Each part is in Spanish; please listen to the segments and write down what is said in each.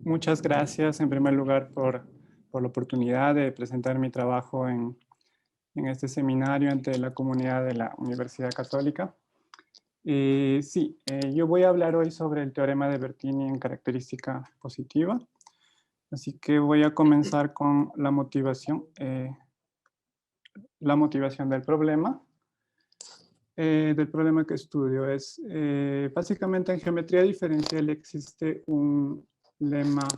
Muchas gracias en primer lugar por la oportunidad de presentar mi trabajo en este seminario ante la comunidad de la Universidad Católica. Yo voy a hablar hoy sobre el teorema de Bertini en característica positiva. Así que voy a comenzar con la motivación del problema. Del problema que estudio es, básicamente en geometría diferencial existe un lema,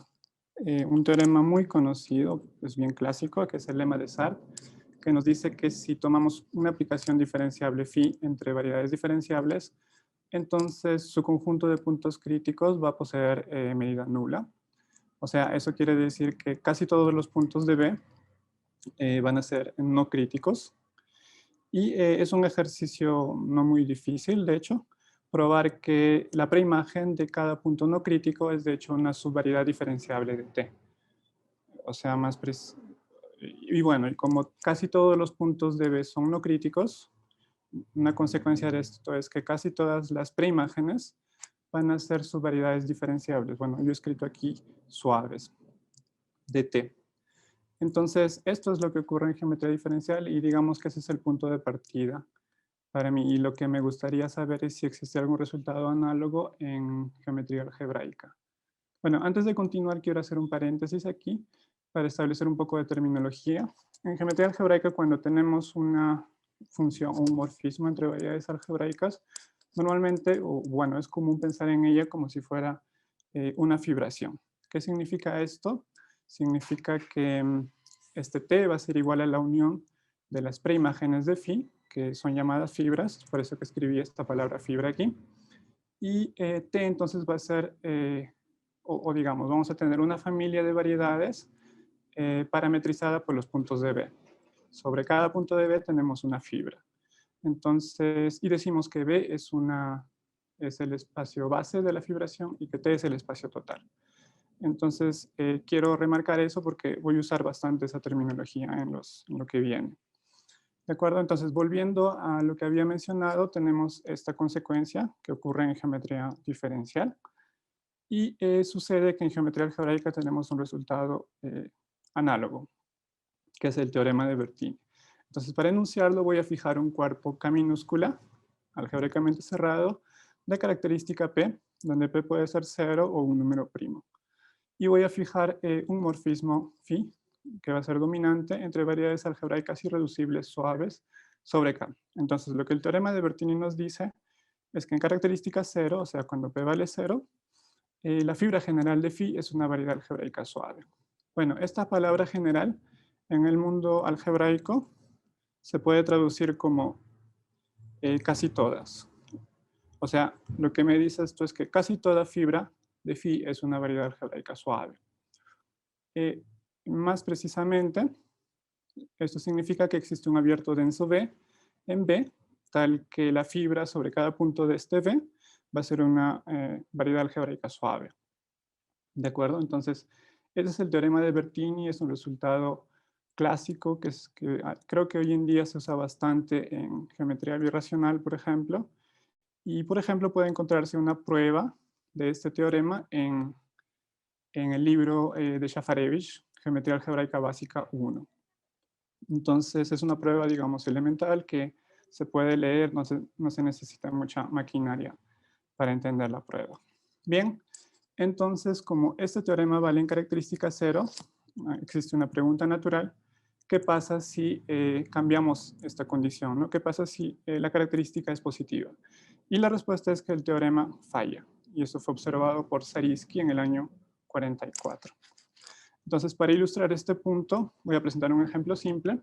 un teorema muy conocido, es bien clásico, que es el lema de Sard, que nos dice que si tomamos una aplicación diferenciable phi entre variedades diferenciables, entonces su conjunto de puntos críticos va a poseer medida nula. O sea, eso quiere decir que casi todos los puntos de B van a ser no críticos. Y es un ejercicio no muy difícil, de hecho, probar que la preimagen de cada punto no crítico es de hecho una subvariedad diferenciable de T. O sea, y bueno, y como casi todos los puntos de B son no críticos, una consecuencia de esto es que casi todas las preimágenes van a ser subvariedades diferenciables. Bueno, yo he escrito aquí suaves de T. Entonces, esto es lo que ocurre en geometría diferencial y digamos que ese es el punto de partida para mí. Y lo que me gustaría saber es si existe algún resultado análogo en geometría algebraica. Bueno, antes de continuar, quiero hacer un paréntesis aquí para establecer un poco de terminología. En geometría algebraica, cuando tenemos una función o un morfismo entre variedades algebraicas, normalmente, o bueno, es común pensar en ella como si fuera una fibración. ¿Qué significa esto? Significa que este T va a ser igual a la unión de las preimágenes de phi, que son llamadas fibras, por eso que escribí esta palabra fibra aquí. Y T entonces va a ser, o digamos, vamos a tener una familia de variedades parametrizada por los puntos de B. Sobre cada punto de B tenemos una fibra. Entonces, y decimos que B es el espacio base de la fibración y que T es el espacio total. Entonces, quiero remarcar eso porque voy a usar bastante esa terminología en lo que viene. ¿De acuerdo? Entonces, volviendo a lo que había mencionado, tenemos esta consecuencia que ocurre en geometría diferencial. Y sucede que en geometría algebraica tenemos un resultado análogo, que es el teorema de Bertini. Entonces, para enunciarlo voy a fijar un cuerpo K minúscula, algebraicamente cerrado, de característica P, donde P puede ser 0 o un número primo. Y voy a fijar un morfismo phi, que va a ser dominante entre variedades algebraicas irreducibles suaves sobre K. Entonces, lo que el teorema de Bertini nos dice es que en característica 0, o sea, cuando P vale 0, la fibra general de phi es una variedad algebraica suave. Bueno, esta palabra general en el mundo algebraico se puede traducir como casi todas. O sea, lo que me dice esto es que casi toda fibra de phi es una variedad algebraica suave. Más precisamente, esto significa que existe un abierto denso B en B, tal que la fibra sobre cada punto de este B va a ser una variedad algebraica suave. ¿De acuerdo? Entonces, ese es el teorema de Bertini, es un resultado clásico que creo que hoy en día se usa bastante en geometría birracional, por ejemplo. Y, por ejemplo, puede encontrarse una prueba de este teorema en el libro de Shafarevich, Geometría Algebraica Básica 1. Entonces, es una prueba, digamos, elemental que se puede leer, no se necesita mucha maquinaria para entender la prueba. Bien, entonces, como este teorema vale en característica 0, existe una pregunta natural. ¿Qué pasa si cambiamos esta condición? ¿No? ¿Qué pasa si la característica es positiva? Y la respuesta es que el teorema falla. Y eso fue observado por Zariski en el año 44. Entonces, para ilustrar este punto, voy a presentar un ejemplo simple,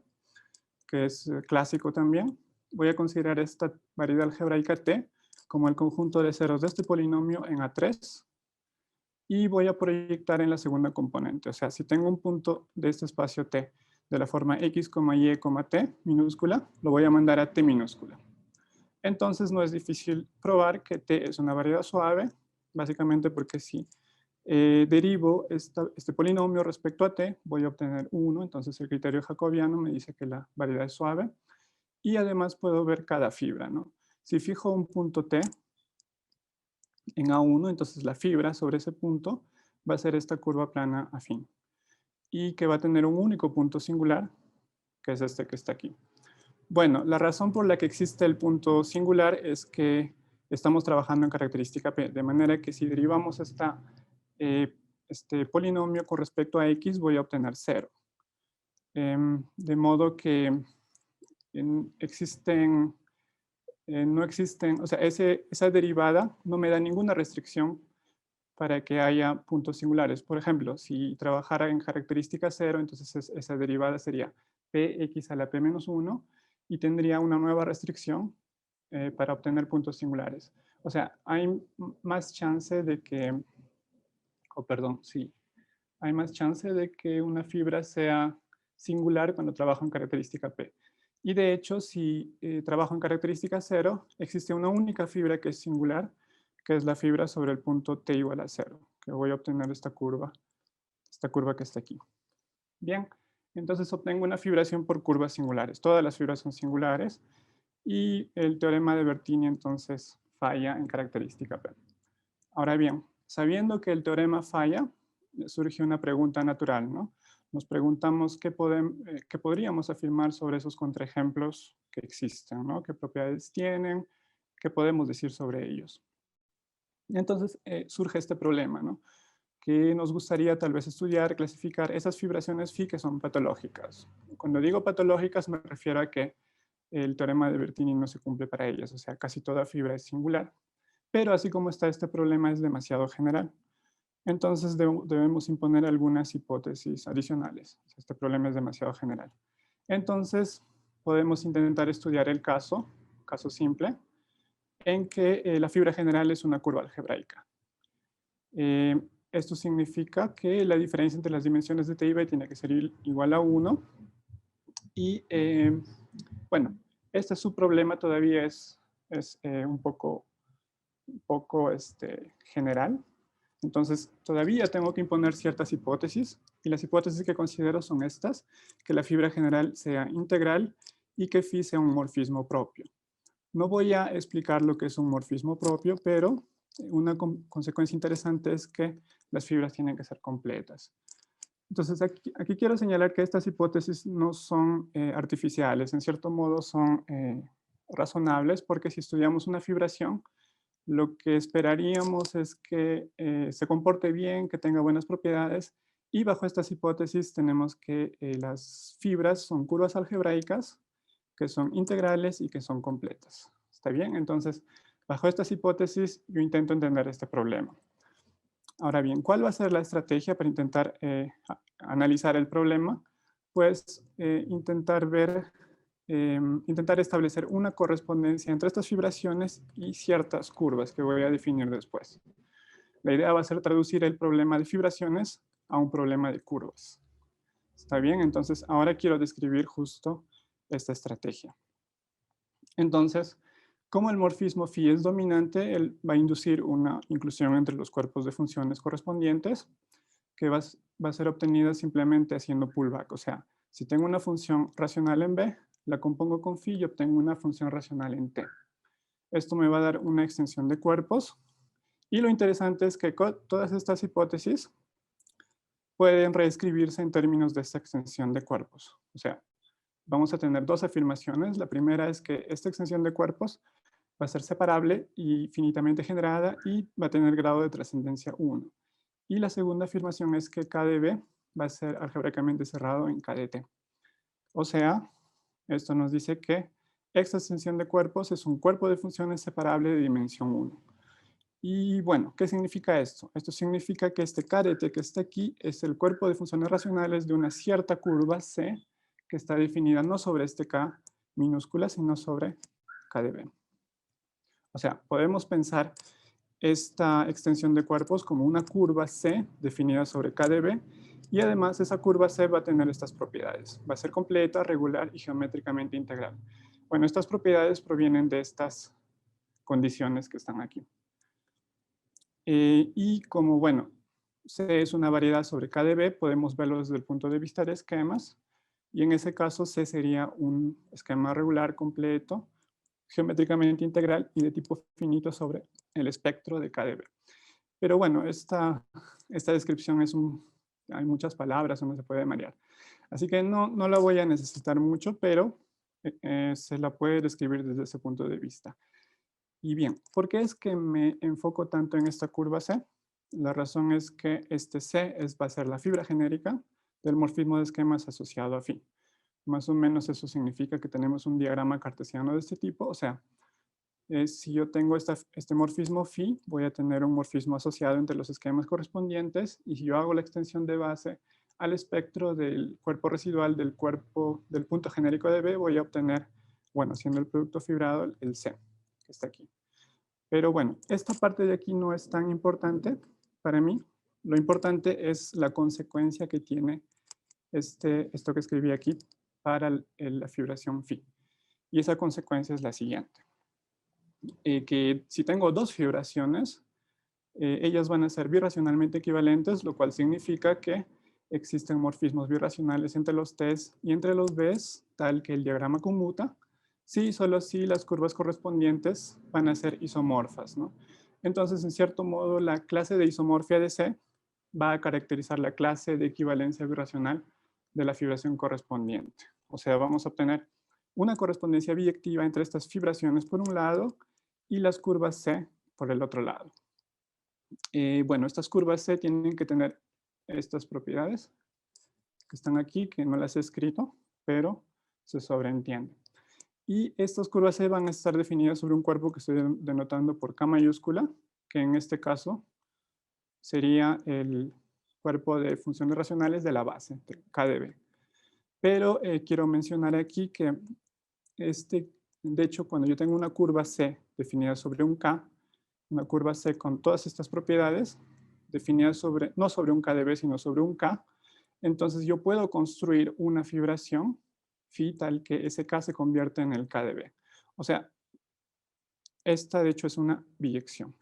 que es clásico también. Voy a considerar esta variedad algebraica T como el conjunto de ceros de este polinomio en A3. Y voy a proyectar en la segunda componente. O sea, si tengo un punto de este espacio T de la forma X, Y, T minúscula, lo voy a mandar a T minúscula. Entonces no es difícil probar que t es una variedad suave, básicamente porque si derivo este polinomio respecto a t, voy a obtener 1, entonces el criterio jacobiano me dice que la variedad es suave, y además puedo ver cada fibra, ¿no? Si fijo un punto t en A1, entonces la fibra sobre ese punto va a ser esta curva plana afín, y que va a tener un único punto singular, que es este que está aquí. Bueno, la razón por la que existe el punto singular es que estamos trabajando en característica P, de manera que si derivamos este polinomio con respecto a X, voy a obtener 0. De modo que no existen, o sea, esa derivada no me da ninguna restricción para que haya puntos singulares. Por ejemplo, si trabajara en característica 0, entonces esa derivada sería px a la p menos 1 y tendría una nueva restricción para obtener puntos singulares. O sea, hay más chance de que, sí, hay más chance de que una fibra sea singular cuando trabajo en característica P. Y de hecho, si trabajo en característica 0, existe una única fibra que es singular, que es la fibra sobre el punto t igual a 0, que voy a obtener esta curva que está aquí. Bien, entonces obtengo una fibración por curvas singulares. Todas las fibras son singulares y el teorema de Bertini entonces falla en característica P. Ahora bien, sabiendo que el teorema falla, surge una pregunta natural, ¿no? Nos preguntamos qué podríamos afirmar sobre esos contraejemplos que existen, ¿no? ¿Qué propiedades tienen? ¿Qué podemos decir sobre ellos? Y entonces surge este problema, ¿no? Que nos gustaría tal vez estudiar, clasificar esas fibraciones phi que son patológicas. Cuando digo patológicas me refiero a que el teorema de Bertini no se cumple para ellas, o sea, casi toda fibra es singular. Pero así como está este problema es demasiado general. Entonces debemos imponer algunas hipótesis adicionales. Este problema es demasiado general. Entonces podemos intentar estudiar el caso simple, en que la fibra general es una curva algebraica. Esto significa que la diferencia entre las dimensiones de t y b tiene que ser igual a 1. Y bueno, este subproblema todavía es un poco general. Entonces, todavía tengo que imponer ciertas hipótesis, y las hipótesis que considero son estas: que la fibra general sea integral y que phi sea un morfismo propio. No voy a explicar lo que es un morfismo propio, pero una consecuencia interesante es que las fibras tienen que ser completas. Entonces, aquí quiero señalar que estas hipótesis no son artificiales, en cierto modo son razonables, porque si estudiamos una fibración, lo que esperaríamos es que se comporte bien, que tenga buenas propiedades, y bajo estas hipótesis tenemos que las fibras son curvas algebraicas, que son integrales y que son completas. ¿Está bien? Entonces, bajo estas hipótesis yo intento entender este problema. Ahora bien, ¿cuál va a ser la estrategia para intentar analizar el problema? Pues intentar establecer una correspondencia entre estas fibraciones y ciertas curvas que voy a definir después. La idea va a ser traducir el problema de fibraciones a un problema de curvas. ¿Está bien? Entonces, ahora quiero describir justo esta estrategia. Entonces, como el morfismo phi es dominante, él va a inducir una inclusión entre los cuerpos de funciones correspondientes, que va a ser obtenida simplemente haciendo pullback. O sea, si tengo una función racional en B, la compongo con phi y obtengo una función racional en T. Esto me va a dar una extensión de cuerpos. Y lo interesante es que todas estas hipótesis pueden reescribirse en términos de esta extensión de cuerpos. O sea, vamos a tener dos afirmaciones. La primera es que esta extensión de cuerpos va a ser separable y finitamente generada y va a tener grado de trascendencia 1. Y la segunda afirmación es que KdB va a ser algebraicamente cerrado en KdT. O sea, esto nos dice que esta extensión de cuerpos es un cuerpo de funciones separable de dimensión 1. Y bueno, ¿qué significa esto? Esto significa que este KdT que está aquí es el cuerpo de funciones racionales de una cierta curva C que está definida no sobre este K minúscula, sino sobre KdB. O sea, podemos pensar esta extensión de cuerpos como una curva C definida sobre KdB, y además esa curva C va a tener estas propiedades. Va a ser completa, regular y geométricamente integral. Bueno, estas propiedades provienen de estas condiciones que están aquí. Y como, bueno, C es una variedad sobre K de B, podemos verlo desde el punto de vista de esquemas. Y en ese caso, C sería un esquema regular completo, geométricamente integral y de tipo finito sobre el espectro de K de B. Pero bueno, esta descripción hay muchas palabras, uno se puede marear. Así que no la voy a necesitar mucho, pero se la puede describir desde ese punto de vista. Y bien, ¿por qué es que me enfoco tanto en esta curva C? La razón es que este C va a ser la fibra genérica del morfismo de esquemas asociado a phi. Más o menos eso significa que tenemos un diagrama cartesiano de este tipo. O sea, si yo tengo este morfismo phi, voy a tener un morfismo asociado entre los esquemas correspondientes. Y si yo hago la extensión de base al espectro del cuerpo residual del punto genérico de B, voy a obtener, bueno, siendo el producto fibrado, el C, que está aquí. Pero bueno, esta parte de aquí no es tan importante para mí. Lo importante es la consecuencia que tiene esto que escribí aquí para la fibración phi. Y esa consecuencia es la siguiente. Que si tengo dos fibraciones, ellas van a ser birracionalmente equivalentes, lo cual significa que existen morfismos birracionales entre los T's y entre los B's, tal que el diagrama conmuta, si solo si las curvas correspondientes van a ser isomorfas, ¿no? Entonces, en cierto modo, la clase de isomorfia de C va a caracterizar la clase de equivalencia birracional de la fibración correspondiente. O sea, vamos a obtener una correspondencia biyectiva entre estas fibraciones por un lado y las curvas C por el otro lado. Bueno, estas curvas C tienen que tener estas propiedades que están aquí, que no las he escrito, pero se sobreentiende. Y estas curvas C van a estar definidas sobre un cuerpo que estoy denotando por K mayúscula, que en este caso sería el cuerpo de funciones racionales de la base, de K de B. Pero quiero mencionar aquí que de hecho, cuando yo tengo una curva C definida sobre un K, una curva C con todas estas propiedades, definidas no sobre un K de B, sino sobre un K, entonces yo puedo construir una fibración phi tal que ese K se convierte en el K de B. O sea, esta de hecho es una biyección.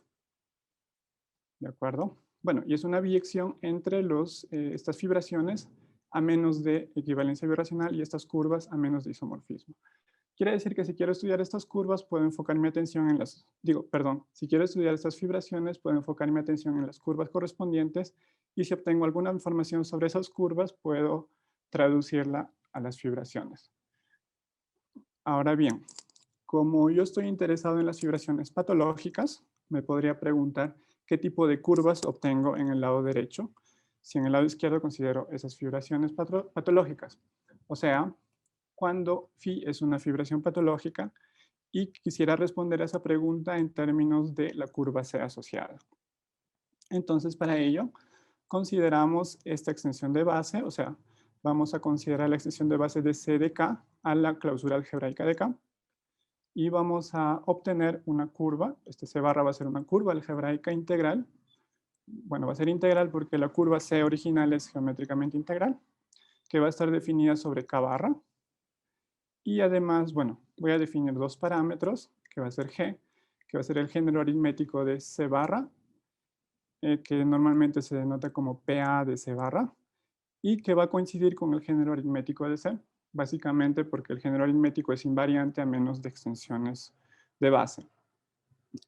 ¿De acuerdo? Bueno, y es una biyección entre estas fibraciones a menos de equivalencia birracional y estas curvas a menos de isomorfismo. Quiere decir que si quiero estudiar estas curvas, puedo enfocar mi atención en si quiero estudiar estas fibraciones, puedo enfocar mi atención en las curvas correspondientes y si obtengo alguna información sobre esas curvas, puedo traducirla a las fibraciones. Ahora bien, como yo estoy interesado en las fibraciones patológicas, me podría preguntar qué tipo de curvas obtengo en el lado derecho, si en el lado izquierdo considero esas fibraciones patológicas. O sea, cuando phi es una fibración patológica y quisiera responder a esa pregunta en términos de la curva C asociada. Entonces, para ello, consideramos esta extensión de base, o sea, vamos a considerar la extensión de base de C de K a la clausura algebraica de K y vamos a obtener una curva, C barra va a ser una curva algebraica integral. Bueno, va a ser integral porque la curva C original es geométricamente integral, que va a estar definida sobre K barra. Y además, bueno, voy a definir dos parámetros, que va a ser G, que va a ser el género aritmético de C barra, que normalmente se denota como PA de C barra, y que va a coincidir con el género aritmético de C, básicamente porque el género aritmético es invariante a menos de extensiones de base.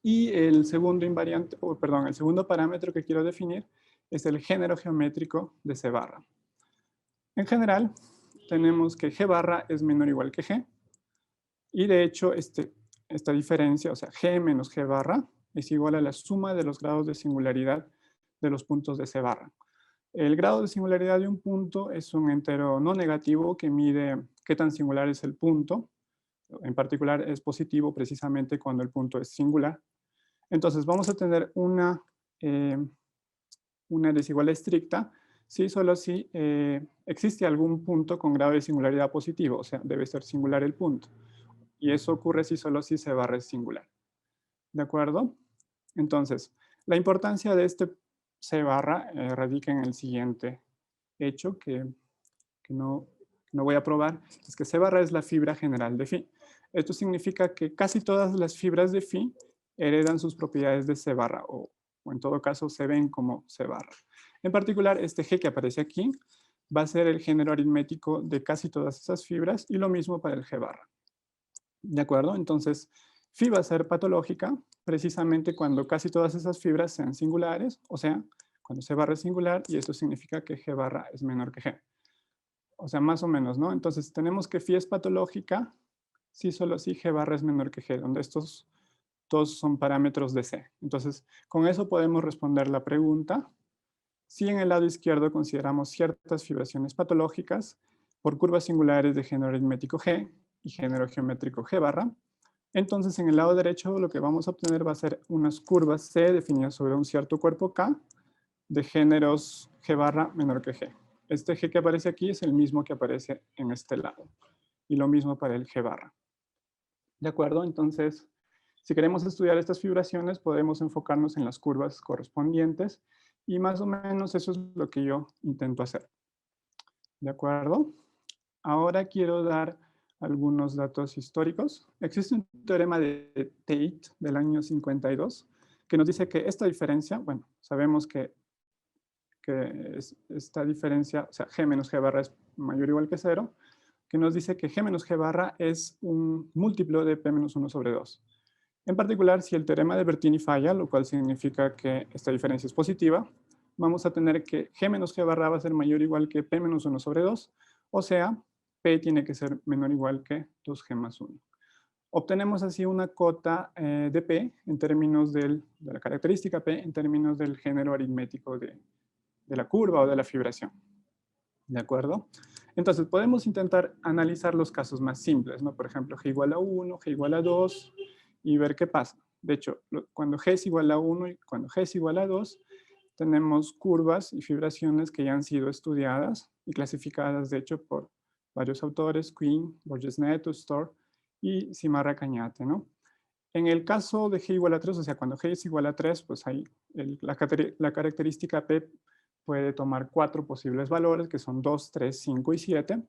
Y el segundo el segundo parámetro que quiero definir es el género geométrico de C barra. En general, tenemos que G barra es menor o igual que G, y de hecho, esta diferencia, o sea, G menos G barra, es igual a la suma de los grados de singularidad de los puntos de C barra. El grado de singularidad de un punto es un entero no negativo que mide qué tan singular es el punto. En particular, es positivo precisamente cuando el punto es singular. Entonces, vamos a tener una desigualdad estricta solo si existe algún punto con grado de singularidad positivo, o sea, debe ser singular el punto. Y eso ocurre solo si C barra es singular. ¿De acuerdo? Entonces, la importancia de este C barra radica en el siguiente hecho que no voy a probar, es que C barra es la fibra general de phi. Esto significa que casi todas las fibras de phi heredan sus propiedades de C barra o en todo caso se ven como C barra. En particular, este G que aparece aquí va a ser el género aritmético de casi todas esas fibras y lo mismo para el G barra. ¿De acuerdo? Entonces, phi va a ser patológica precisamente cuando casi todas esas fibras sean singulares, o sea, cuando C barra es singular y esto significa que G barra es menor que G. O sea, más o menos, ¿no? Entonces, tenemos que phi es patológica si solo si G barra es menor que G, donde estos dos son parámetros de C. Entonces, con eso podemos responder la pregunta. Si en el lado izquierdo consideramos ciertas fibraciones patológicas por curvas singulares de género aritmético G y género geométrico G barra, entonces en el lado derecho lo que vamos a obtener va a ser unas curvas C definidas sobre un cierto cuerpo K de géneros G barra menor que G. Este G que aparece aquí es el mismo que aparece en este lado. Y lo mismo para el G barra. ¿De acuerdo? Entonces, si queremos estudiar estas fibraciones, podemos enfocarnos en las curvas correspondientes y más o menos eso es lo que yo intento hacer. ¿De acuerdo? Ahora quiero dar algunos datos históricos. Existe un teorema de Tate del año 52 que nos dice que esta diferencia, bueno, sabemos que esta diferencia, o sea, G menos G barra es mayor o igual que 0, que nos dice que G menos G barra es un múltiplo de P menos 1 sobre 2. En particular, si el teorema de Bertini falla, lo cual significa que esta diferencia es positiva, vamos a tener que G menos G barra va a ser mayor o igual que P menos 1 sobre 2, o sea, P tiene que ser menor o igual que 2G más 1. Obtenemos así una cota de P en términos de la característica P en términos del género aritmético de la curva o de la fibración. ¿De acuerdo? Entonces, podemos intentar analizar los casos más simples, ¿no? Por ejemplo, G igual a 1, G igual a 2, y ver qué pasa. De hecho, cuando G es igual a 1 y cuando G es igual a 2, tenemos curvas y fibraciones que ya han sido estudiadas y clasificadas, de hecho, por varios autores, Quinn, Borges-Neto, Storr y Simarra Cañate, ¿no? En el caso de G igual a 3, o sea, cuando G es igual a 3, pues ahí la característica P puede tomar 4 posibles valores, que son 2, 3, 5 y 7.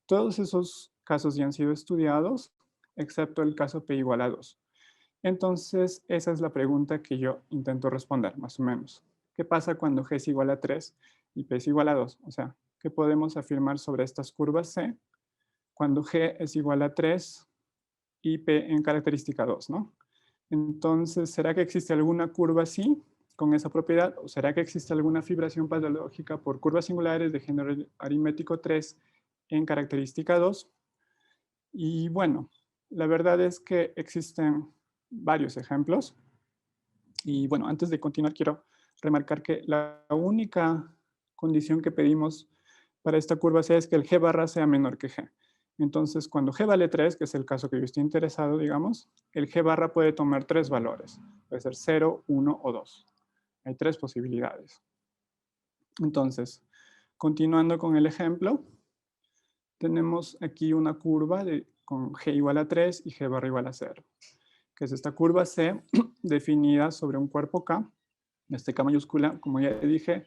Todos esos casos ya han sido estudiados, excepto el caso P igual a 2. Entonces, esa es la pregunta que yo intento responder, más o menos. ¿Qué pasa cuando G es igual a 3 y P es igual a 2? O sea, ¿qué podemos afirmar sobre estas curvas C cuando G es igual a 3 y P en característica 2, ¿no? Entonces, ¿será que existe alguna curva así con esa propiedad? ¿O será que existe alguna fibración patológica por curvas singulares de género aritmético 3 en característica 2? Y bueno, la verdad es que existen varios ejemplos. Y bueno, antes de continuar, quiero remarcar que la única condición que pedimos para esta curva C es que el G barra sea menor que G. Entonces, cuando G vale 3, que es el caso que yo estoy interesado, digamos, el G barra puede tomar 3 valores. Puede ser 0, 1 o 2. Hay 3 posibilidades. Entonces, continuando con el ejemplo, tenemos aquí una curva con G igual a 3 y G barra igual a 0, que es esta curva C definida sobre un cuerpo K. Este K mayúscula, como ya dije,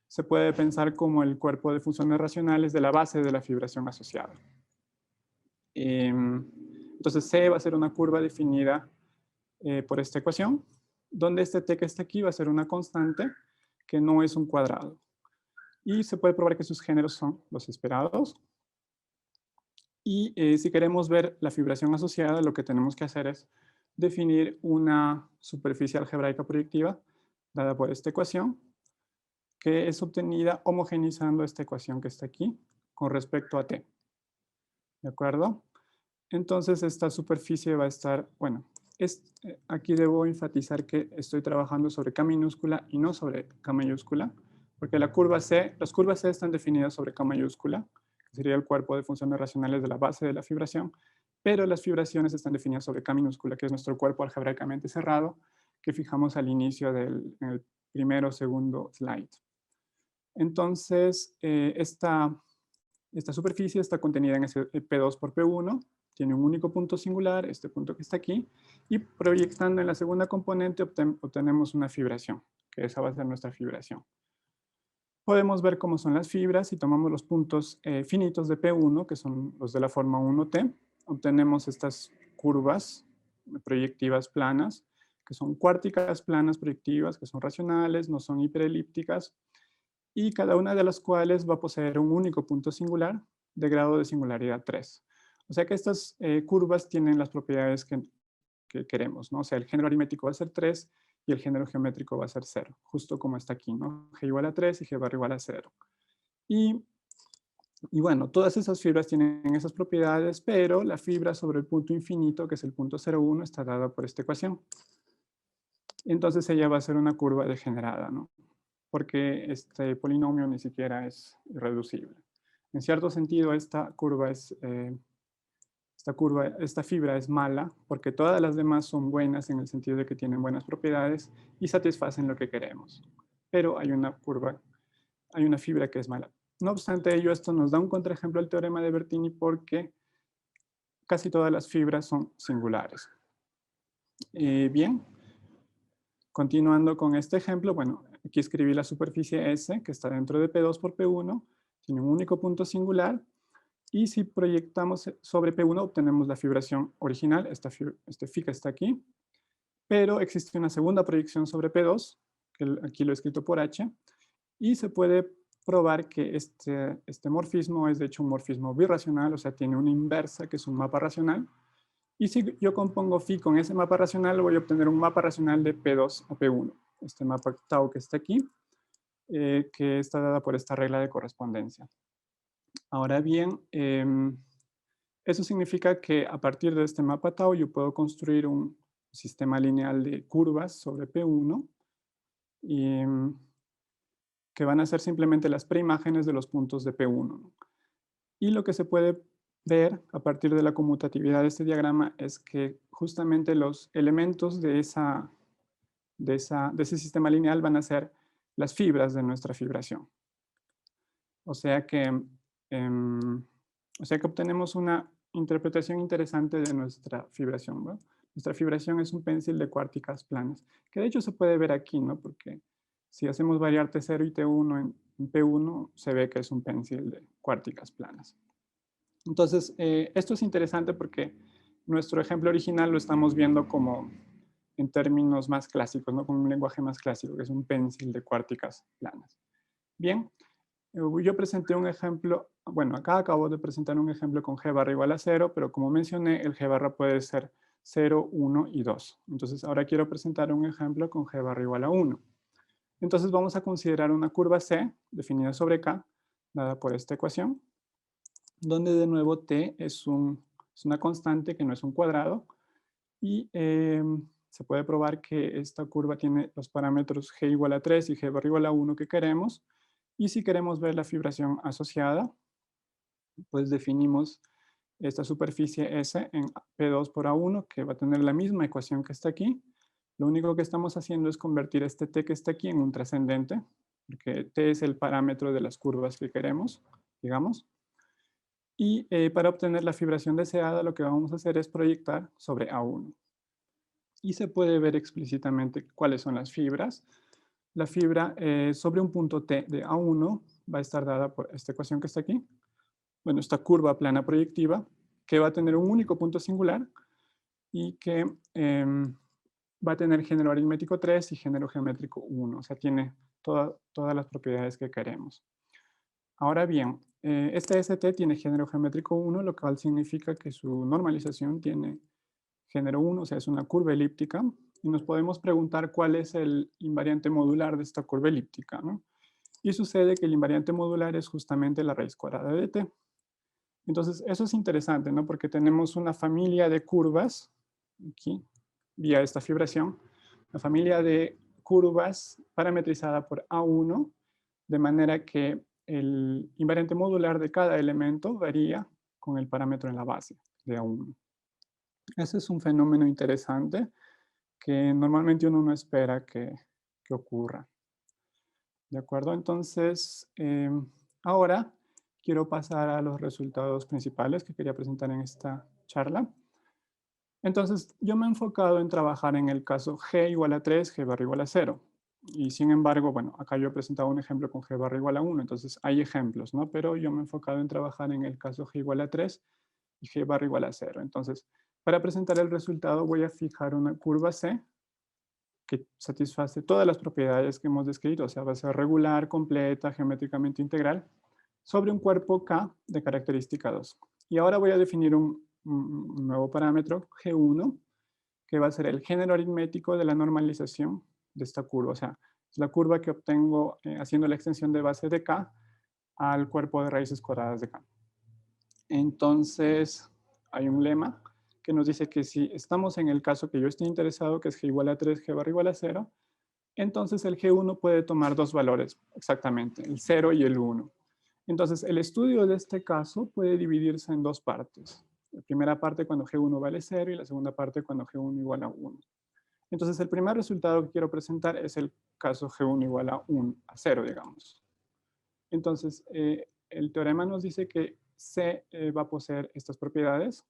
se puede pensar como el cuerpo de funciones racionales de la base de la fibración asociada. Entonces C va a ser una curva definida por esta ecuación, donde este T que está aquí va a ser una constante que no es un cuadrado. Y se puede probar que sus géneros son los esperados. Y si queremos ver la fibración asociada, lo que tenemos que hacer es definir una superficie algebraica proyectiva dada por esta ecuación, que es obtenida homogeneizando esta ecuación que está aquí con respecto a T. ¿De acuerdo? Entonces esta superficie va a estar, bueno, aquí debo enfatizar que estoy trabajando sobre K minúscula y no sobre K mayúscula, porque las curvas C están definidas sobre K mayúscula, que sería el cuerpo de funciones racionales de la base de la fibración, pero las fibraciones están definidas sobre K minúscula, que es nuestro cuerpo algebraicamente cerrado, que fijamos al inicio en el primero o segundo slide. Entonces, esta superficie está contenida en ese P2 por P1, tiene un único punto singular, este punto que está aquí, y proyectando en la segunda componente obtenemos una fibración, que esa va a ser nuestra fibración. Podemos ver cómo son las fibras y tomamos los puntos finitos de P1, que son los de la forma 1T, obtenemos estas curvas proyectivas planas, que son cuárticas planas proyectivas, que son racionales, no son hiperelípticas, y cada una de las cuales va a poseer un único punto singular de grado de singularidad 3. O sea que estas curvas tienen las propiedades que queremos, ¿no? O sea, el género aritmético va a ser 3 y el género geométrico va a ser 0, justo como está aquí, ¿no? G igual a 3 y G barra igual a 0. Y bueno, todas esas fibras tienen esas propiedades, pero la fibra sobre el punto infinito, que es el punto 0,1, está dada por esta ecuación. Entonces ella va a ser una curva degenerada, ¿no? Porque este polinomio ni siquiera es irreducible. En cierto sentido, esta fibra es mala, porque todas las demás son buenas en el sentido de que tienen buenas propiedades y satisfacen lo que queremos. Pero hay una fibra que es mala. No obstante ello, esto nos da un contraejemplo al teorema de Bertini porque casi todas las fibras son singulares. Bien, continuando con este ejemplo, bueno, aquí escribí la superficie S, que está dentro de P2 por P1, tiene un único punto singular, y si proyectamos sobre P1 obtenemos la fibración original, este phi que está aquí, pero existe una segunda proyección sobre P2, que aquí lo he escrito por H, y se puede probar que este morfismo es de hecho un morfismo birracional, o sea, tiene una inversa que es un mapa racional. Y si yo compongo phi con ese mapa racional, voy a obtener un mapa racional de P2 a P1. Este mapa tau que está aquí, que está dada por esta regla de correspondencia. Ahora bien, eso significa que a partir de este mapa tau yo puedo construir un sistema lineal de curvas sobre P1 y que van a ser simplemente las preimágenes de los puntos de P1. Y lo que se puede ver a partir de la conmutatividad de este diagrama es que justamente los elementos de ese sistema lineal van a ser las fibras de nuestra fibración. O sea que obtenemos una interpretación interesante de nuestra fibración, ¿no? Nuestra fibración es un pensil de cuárticas planas, que de hecho se puede ver aquí, ¿no? Porque si hacemos variar T0 y T1 en P1, se ve que es un pensil de cuárticas planas. Entonces, esto es interesante porque nuestro ejemplo original lo estamos viendo como en términos más clásicos, ¿no? Con un lenguaje más clásico, que es un pensil de cuárticas planas. Bien, yo presenté un ejemplo, bueno, acá acabo de presentar un ejemplo con G barra igual a 0, pero como mencioné, el G barra puede ser 0, 1 y 2. Entonces, ahora quiero presentar un ejemplo con G barra igual a 1. Entonces, vamos a considerar una curva C definida sobre K, dada por esta ecuación, donde de nuevo T es una constante que no es un cuadrado, y se puede probar que esta curva tiene los parámetros G igual a 3 y G barra igual a 1 que queremos, y si queremos ver la fibración asociada, pues definimos esta superficie S en P2 por A1, que va a tener la misma ecuación que está aquí. Lo único que estamos haciendo es convertir este T que está aquí en un trascendente, porque T es el parámetro de las curvas que queremos, digamos. Y para obtener la fibración deseada, lo que vamos a hacer es proyectar sobre A1. Y se puede ver explícitamente cuáles son las fibras. La fibra sobre un punto T de A1 va a estar dada por esta ecuación que está aquí. Bueno, esta curva plana proyectiva, que va a tener un único punto singular y que va a tener género aritmético 3 y género geométrico 1. O sea, tiene todas las propiedades que queremos. Ahora bien, este ST tiene género geométrico 1, lo cual significa que su normalización tiene género 1, o sea, es una curva elíptica, y nos podemos preguntar cuál es el invariante modular de esta curva elíptica, ¿no? Y sucede que el invariante modular es justamente la raíz cuadrada de t. Entonces, eso es interesante, ¿no? Porque tenemos una familia de curvas, aquí, vía esta fibración, una familia de curvas parametrizada por A1, de manera que el invariante modular de cada elemento varía con el parámetro en la base de A1. Ese es un fenómeno interesante que normalmente uno no espera que ocurra. ¿De acuerdo? Entonces, ahora quiero pasar a los resultados principales que quería presentar en esta charla. Entonces, yo me he enfocado en trabajar en el caso G igual a 3, G barra igual a 0. Y sin embargo, bueno, acá yo he presentado un ejemplo con G barra igual a 1, entonces hay ejemplos, ¿no? Pero yo me he enfocado en trabajar en el caso G igual a 3 y G barra igual a 0. Entonces, Para presentar el resultado voy a fijar una curva C que satisface todas las propiedades que hemos descrito, o sea, va a ser regular, completa, geométricamente integral, sobre un cuerpo K de característica 2. Y ahora voy a definir un nuevo parámetro, G1, que va a ser el género aritmético de la normalización de esta curva. O sea, es la curva que obtengo haciendo la extensión de base de K al cuerpo de raíces cuadradas de K. Entonces, hay un lema que nos dice que si estamos en el caso que yo estoy interesado, que es G igual a 3, G barra igual a 0, entonces el G1 puede tomar dos valores, exactamente, el 0 y el 1. Entonces, el estudio de este caso puede dividirse en dos partes. La primera parte cuando G1 vale 0 y la segunda parte cuando G1 igual a 1. Entonces, el primer resultado que quiero presentar es el caso G1 igual a 0, digamos. Entonces, el teorema nos dice que C va a poseer estas propiedades,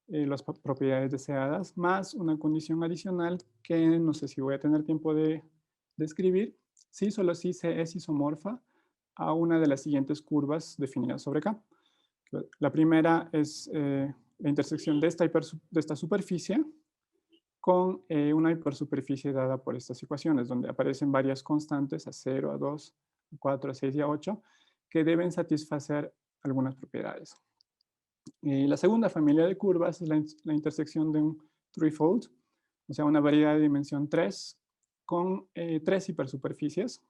las propiedades deseadas, más una condición adicional que no sé si voy a tener tiempo de describir. Sí, solo si C es isomorfa a una de las siguientes curvas definidas sobre K. La primera es la intersección de esta superficie con una hipersuperficie dada por estas ecuaciones, donde aparecen varias constantes a 0, a 2, a 4, a 6 y a 8, que deben satisfacer algunas propiedades. La segunda familia de curvas es la intersección de un threefold, o sea, una variedad de dimensión 3, con 3 hipersuperficies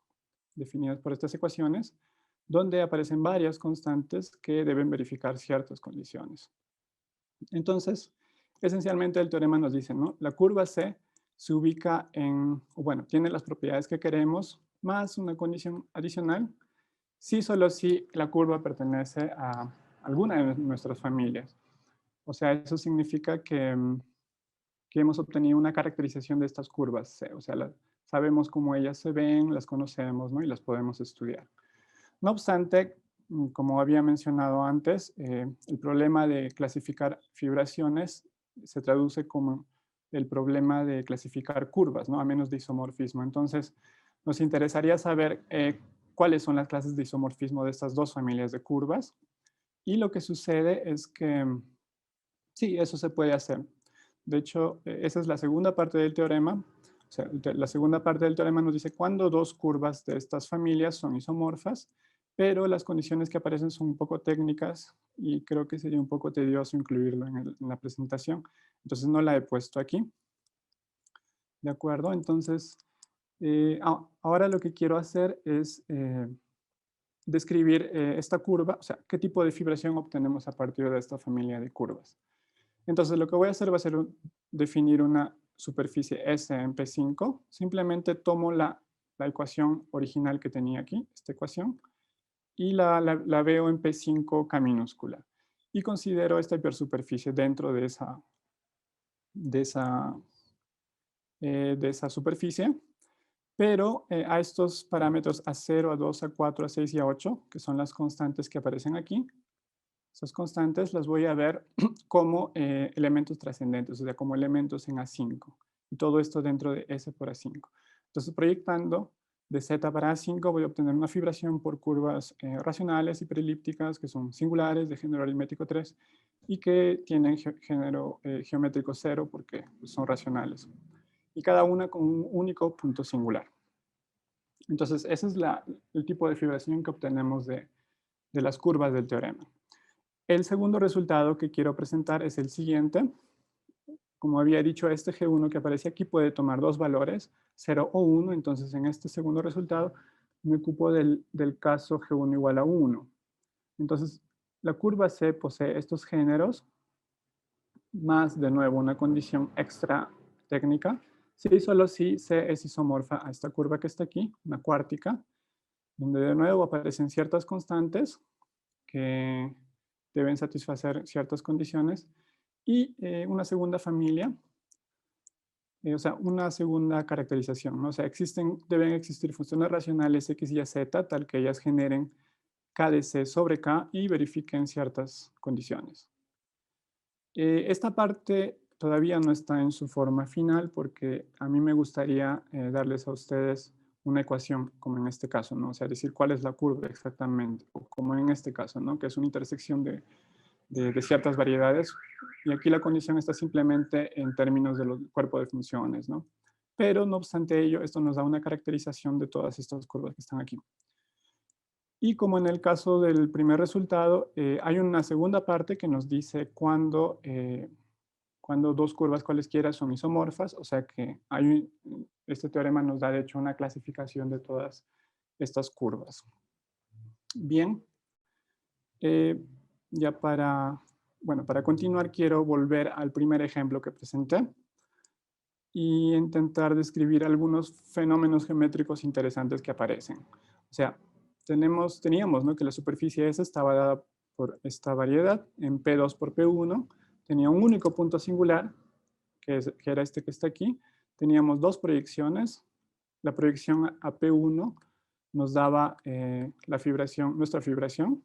definidas por estas ecuaciones, donde aparecen varias constantes que deben verificar ciertas condiciones. Entonces, esencialmente el teorema nos dice, ¿no? La curva C se ubica bueno, tiene las propiedades que queremos, más una condición adicional, si solo si la curva pertenece a alguna de nuestras familias. O sea, eso significa que hemos obtenido una caracterización de estas curvas C. O sea, sabemos cómo ellas se ven, las conocemos, ¿no? Y las podemos estudiar. No obstante, como había mencionado antes, el problema de clasificar fibraciones se traduce como el problema de clasificar curvas, ¿no? A menos de isomorfismo. Entonces, nos interesaría saber cuáles son las clases de isomorfismo de estas dos familias de curvas. Y lo que sucede es que, sí, eso se puede hacer. De hecho, esa es la segunda parte del teorema. O sea, la segunda parte del teorema nos dice cuándo dos curvas de estas familias son isomorfas, pero las condiciones que aparecen son un poco técnicas y creo que sería un poco tedioso incluirlo en la presentación. Entonces no la he puesto aquí. ¿De acuerdo? Entonces, ahora lo que quiero hacer es describir esta curva, o sea, qué tipo de fibración obtenemos a partir de esta familia de curvas. Entonces, lo que voy a hacer va a ser definir una superficie S en P5. Simplemente tomo la ecuación original que tenía aquí, esta ecuación, y la veo en P5 K minúscula. Y considero esta hipersuperficie dentro de esa superficie. Pero a estos parámetros A0, A2, A4, A6 y A8, que son las constantes que aparecen aquí, esas constantes las voy a ver como elementos trascendentes, o sea, como elementos en A5. Y todo esto dentro de S por A5. Entonces, proyectando de Z para A5, voy a obtener una fibración por curvas racionales hiperelípticas que son singulares de género aritmético 3 y que tienen género geométrico 0 porque son racionales. Y cada una con un único punto singular. Entonces, ese es el tipo de fibración que obtenemos de las curvas del teorema. El segundo resultado que quiero presentar es el siguiente. Como había dicho, este G1 que aparece aquí puede tomar dos valores, 0 o 1. Entonces, en este segundo resultado, me ocupo del caso G1 igual a 1. Entonces, la curva C posee estos géneros, más, de nuevo, una condición extra técnica. Sí, solo si C es isomorfa a esta curva que está aquí, una cuártica, donde de nuevo aparecen ciertas constantes que deben satisfacer ciertas condiciones y una segunda familia, o sea, una segunda caracterización, ¿no? O sea, deben existir funciones racionales X y Z, tal que ellas generen K de C sobre K y verifiquen ciertas condiciones. Esta parte todavía no está en su forma final porque a mí me gustaría darles a ustedes una ecuación, como en este caso, ¿no? O sea, decir cuál es la curva exactamente, o como en este caso, ¿no? Que es una intersección de de ciertas variedades. Y aquí la condición está simplemente en términos del cuerpo de funciones, ¿no? Pero no obstante ello, esto nos da una caracterización de todas estas curvas que están aquí. Y como en el caso del primer resultado, hay una segunda parte que nos dice cuando dos curvas cualesquiera son isomorfas, o sea que este teorema nos da de hecho una clasificación de todas estas curvas. Bien, ya para continuar quiero volver al primer ejemplo que presenté y intentar describir algunos fenómenos geométricos interesantes que aparecen. O sea, teníamos, ¿no?, que la superficie S estaba dada por esta variedad en P2 por P1, tenía un único punto singular, que era este que está aquí, teníamos dos proyecciones, la proyección a P1 nos daba nuestra fibración,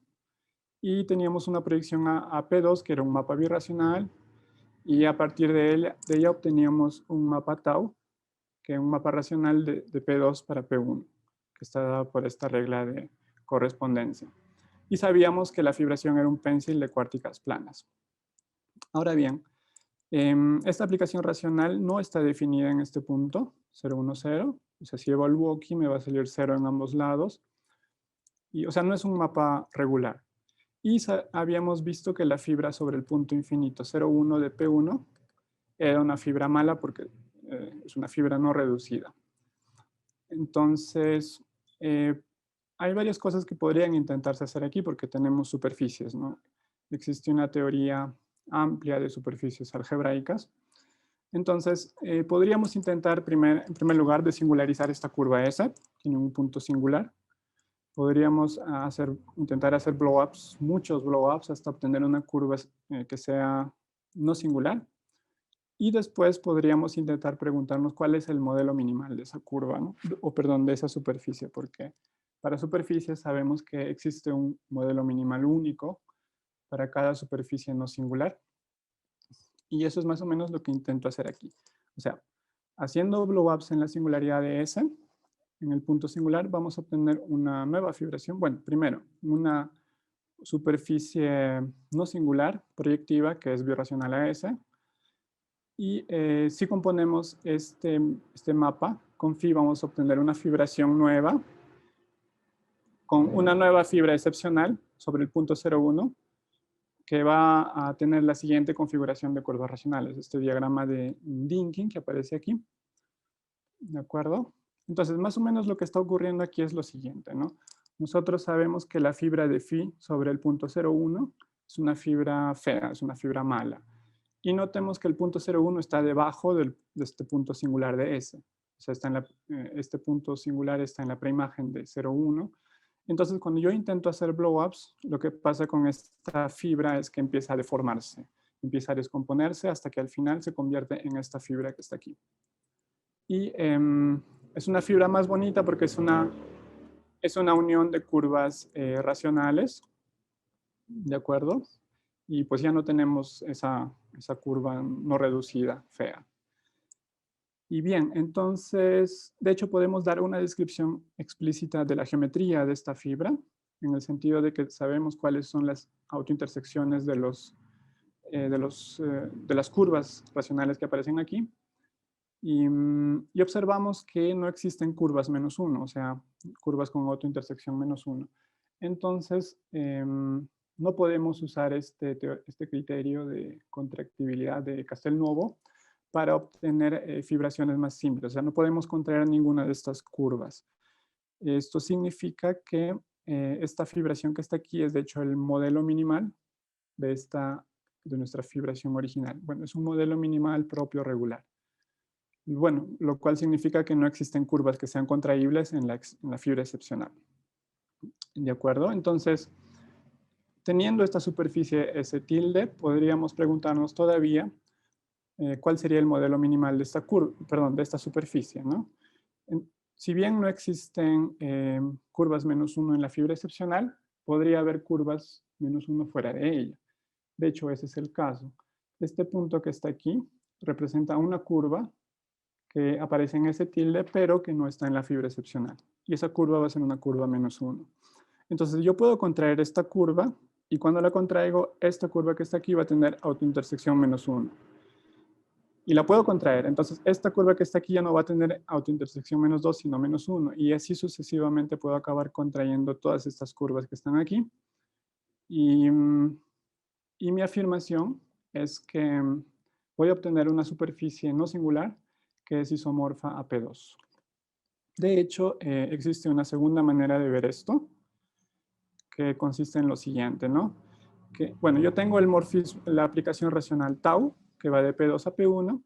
y teníamos una proyección a P2 que era un mapa birracional, y a partir de ella obteníamos un mapa tau, que es un mapa racional de P2 para P1, que está dado por esta regla de correspondencia. Y sabíamos que la fibración era un pencil de cuárticas planas. Ahora bien, esta aplicación racional no está definida en este punto, 0, 1, 0. O sea, si evalúo aquí me va a salir 0 en ambos lados. Y, o sea, no es un mapa regular. Y habíamos visto que la fibra sobre el punto infinito 0, 1 de P1 era una fibra mala porque es una fibra no reducida. Entonces, hay varias cosas que podrían intentarse hacer aquí porque tenemos superficies, ¿no? Existe una teoría amplia de superficies algebraicas. Entonces, podríamos intentar, en primer lugar, de singularizar esta curva S, tiene un punto singular. Podríamos intentar hacer blow-ups, muchos blow-ups, hasta obtener una curva que sea no singular. Y después podríamos intentar preguntarnos cuál es el modelo minimal de esa curva, ¿no? O perdón, de esa superficie, porque para superficies sabemos que existe un modelo minimal único para cada superficie no singular. Y eso es más o menos lo que intento hacer aquí. O sea, haciendo blow-ups en la singularidad de S, en el punto singular, vamos a obtener una nueva fibración. Bueno, primero, una superficie no singular, proyectiva, que es birracional a S. Y si componemos este mapa con phi, vamos a obtener una fibración nueva con una nueva fibra excepcional sobre el punto 0,1 que va a tener la siguiente configuración de curvas racionales. Este diagrama de Dynkin que aparece aquí. ¿De acuerdo? Entonces, más o menos lo que está ocurriendo aquí es lo siguiente, ¿no? Nosotros sabemos que la fibra de phi sobre el punto 0,1 es una fibra fea, es una fibra mala. Y notemos que el punto 0,1 está debajo de este punto singular de S. O sea, este punto singular está en la preimagen de 0,1. Entonces, cuando yo intento hacer blow-ups, lo que pasa con esta fibra es que empieza a deformarse, empieza a descomponerse hasta que al final se convierte en esta fibra que está aquí. Y es una fibra más bonita porque es una unión de curvas racionales, ¿de acuerdo? Y pues ya no tenemos esa curva no reducida, fea. Y bien, entonces, de hecho podemos dar una descripción explícita de la geometría de esta fibra, en el sentido de que sabemos cuáles son las autointersecciones de las curvas racionales que aparecen aquí. Y observamos que no existen curvas menos 1, o sea, curvas con autointersección menos 1. Entonces, no podemos usar este criterio de contractibilidad de Castelnuovo para obtener fibraciones más simples. O sea, no podemos contraer ninguna de estas curvas. Esto significa que esta fibración que está aquí es de hecho el modelo minimal de nuestra fibración original. Bueno, es un modelo minimal propio regular. Bueno, lo cual significa que no existen curvas que sean contraíbles en la fibra excepcional. ¿De acuerdo? Entonces, teniendo esta superficie S tilde, podríamos preguntarnos todavía cuál sería el modelo minimal de esta superficie, ¿no? Si bien no existen curvas menos 1 en la fibra excepcional, podría haber curvas menos 1 fuera de ella. De hecho, ese es el caso. Este punto que está aquí representa una curva que aparece en S tilde, pero que no está en la fibra excepcional. Y esa curva va a ser una curva menos 1. Entonces, yo puedo contraer esta curva Y cuando la contraigo, esta curva que está aquí va a tener autointersección -1. Y la puedo contraer. Entonces, esta curva que está aquí ya no va a tener autointersección -2, sino -1. Y así sucesivamente puedo acabar contrayendo todas estas curvas que están aquí. Y mi afirmación es que voy a obtener una superficie no singular que es isomorfa a P2. De hecho, existe una segunda manera de ver esto, que consiste en lo siguiente, ¿no? Que, bueno, yo tengo el morfismo, la aplicación racional tau, que va de P2 a P1,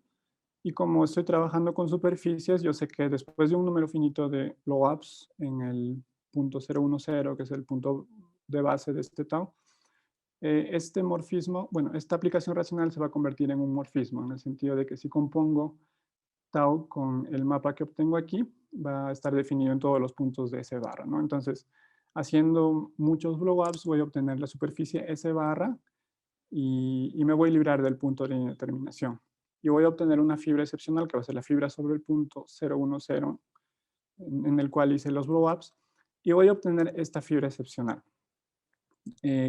y como estoy trabajando con superficies, yo sé que después de un número finito de blow-ups en el punto 010, que es el punto de base de este tau, este morfismo, bueno, esta aplicación racional se va a convertir en un morfismo, en el sentido de que si compongo tau con el mapa que obtengo aquí, va a estar definido en todos los puntos de S barra, ¿no? Entonces, haciendo muchos blow-ups voy a obtener la superficie S barra y me voy a librar del punto de indeterminación. Y voy a obtener una fibra excepcional que va a ser la fibra sobre el punto 010 en el cual hice los blow-ups, y voy a obtener esta fibra excepcional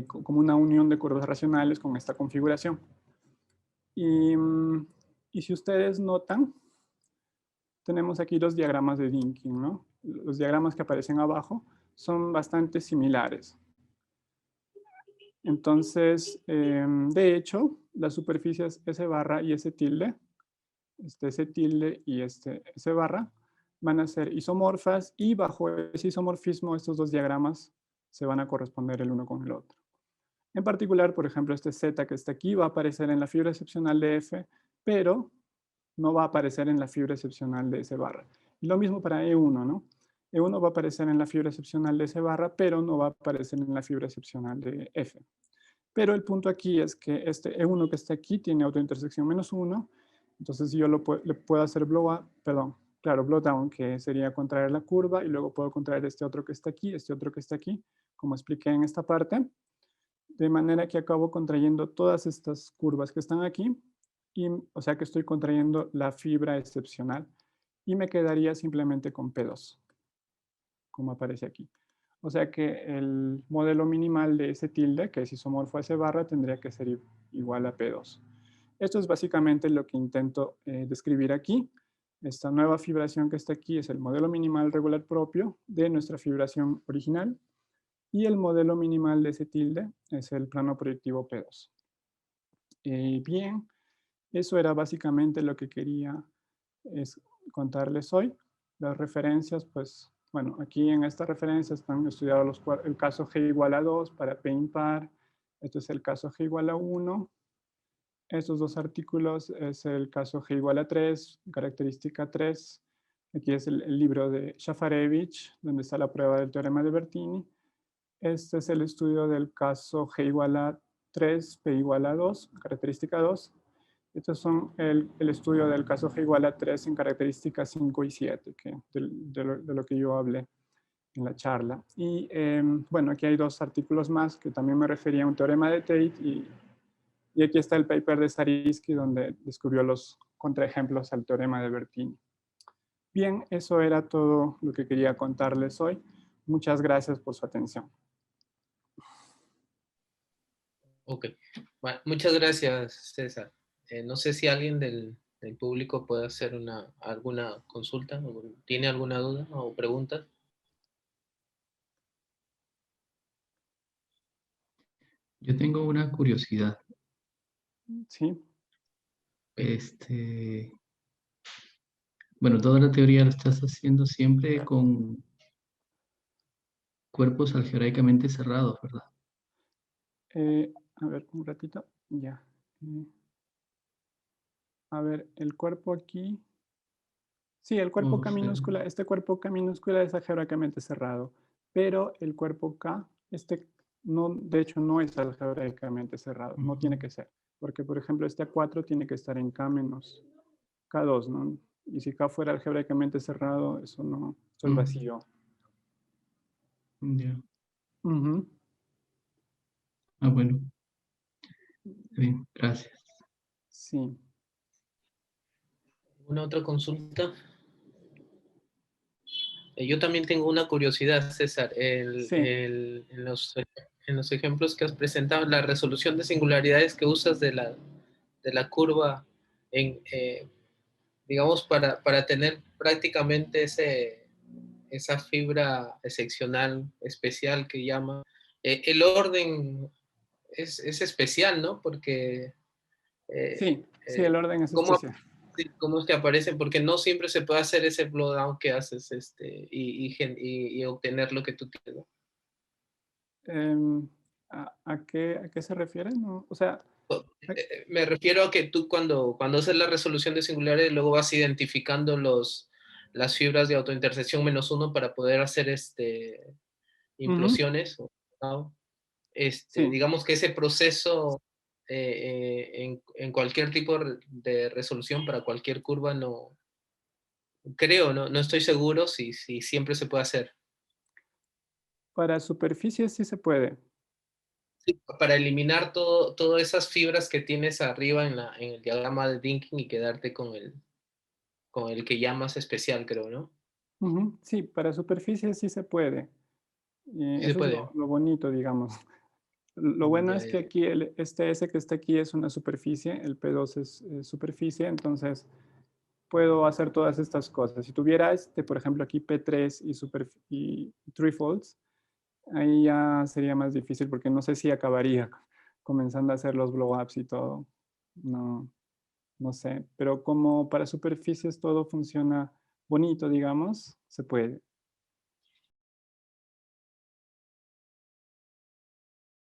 como una unión de curvas racionales con esta configuración. Y si ustedes notan, tenemos aquí los diagramas de Dynkin, ¿no? Los diagramas que aparecen abajo son bastante similares. Entonces, de hecho, las superficies S barra y S tilde, este S tilde y este S barra, van a ser isomorfas y bajo ese isomorfismo estos dos diagramas se van a corresponder el uno con el otro. En particular, por ejemplo, este Z que está aquí va a aparecer en la fibra excepcional de F, pero no va a aparecer en la fibra excepcional de S barra. Y lo mismo para E1, ¿no? E1 va a aparecer en la fibra excepcional de S barra, pero no va a aparecer en la fibra excepcional de F. Pero el punto aquí es que este E1 que está aquí tiene autointersección -1, entonces yo le puedo hacer blow down, que sería contraer la curva, y luego puedo contraer este otro que está aquí, este otro que está aquí, como expliqué en esta parte, de manera que acabo contrayendo todas estas curvas que están aquí, y, o sea que estoy contrayendo la fibra excepcional, y me quedaría simplemente con P2, como aparece aquí. O sea que el modelo minimal de S tilde, que es isomorfo a S barra, tendría que ser igual a P2. Esto es básicamente lo que intento describir aquí. Esta nueva fibración que está aquí es el modelo minimal regular propio de nuestra fibración original, y el modelo minimal de S tilde es el plano proyectivo P2. Bien, eso era básicamente lo que quería contarles hoy. Las referencias, pues, bueno, aquí en esta referencia están estudiados el caso G igual a 2 para P impar. Esto es el caso G igual a 1. Estos dos artículos es el caso G igual a 3, característica 3. Aquí es el libro de Shafarevich, donde está la prueba del teorema de Bertini. Este es el estudio del caso G igual a 3, P igual a 2, característica 2. Estos son el estudio del caso G igual a 3 en características 5 y 7, de lo que yo hablé en la charla. Y bueno, aquí hay dos artículos más que también me refería a un teorema de Tate, y aquí está el paper de Zariski donde descubrió los contraejemplos al teorema de Bertini. Bien, eso era todo lo que quería contarles hoy. Muchas gracias por su atención. Ok, bueno, muchas gracias, César. No sé si alguien del público puede hacer alguna consulta, o tiene alguna duda o pregunta. Yo tengo una curiosidad. Sí. Bueno, toda la teoría la estás haciendo siempre con cuerpos algebraicamente cerrados, ¿verdad? A ver, un ratito. Ya. A ver, el cuerpo aquí. Sí, el cuerpo K minúscula, este cuerpo K minúscula es algebraicamente cerrado, pero el cuerpo K, no, de hecho no es algebraicamente cerrado, no tiene que ser, porque por ejemplo este A4 tiene que estar en K menos K2, ¿no? Y si K fuera algebraicamente cerrado, eso no, eso es vacío. Ya. Uh-huh. Ah, bueno. Bien, gracias. Sí. ¿Una otra consulta? Yo también tengo una curiosidad, César. Sí. En en los ejemplos que has presentado, la resolución de singularidades que usas de la curva, digamos, para tener prácticamente esa fibra seccional especial que llama, el orden es especial, ¿no? Porque, Sí, sí, el orden es ¿cómo, especial. cómo es que aparecen? Porque no siempre se puede hacer ese blowdown que haces y obtener lo que tú quieres, ¿no? ¿A qué se refiere? No, o sea, Me refiero a que tú cuando haces la resolución de singularidades, luego vas identificando las fibras de autointersección -1 para poder hacer ujú, implosiones, ¿no? sí, Digamos que ese proceso en cualquier tipo de resolución para cualquier curva no creo, no estoy seguro si siempre se puede hacer. para superficies sí se puede. Sí, para eliminar todas esas fibras que tienes arriba en el diagrama de Dinkin y quedarte con el que llamas especial, creo, ¿no? Ujú, sí, para superficies sí se puede. Sí se Eso es puede. lo bonito, digamos. Lo bueno Ya, es que ya. aquí este S que está aquí es una superficie, el P2 es superficie, entonces puedo hacer todas estas cosas. Si tuviera por ejemplo, aquí P3 y threefolds, ahí ya sería más difícil porque no sé si acabaría comenzando a hacer los blow-ups y todo. No, no sé. Pero como para superficies todo funciona bonito, digamos, se puede.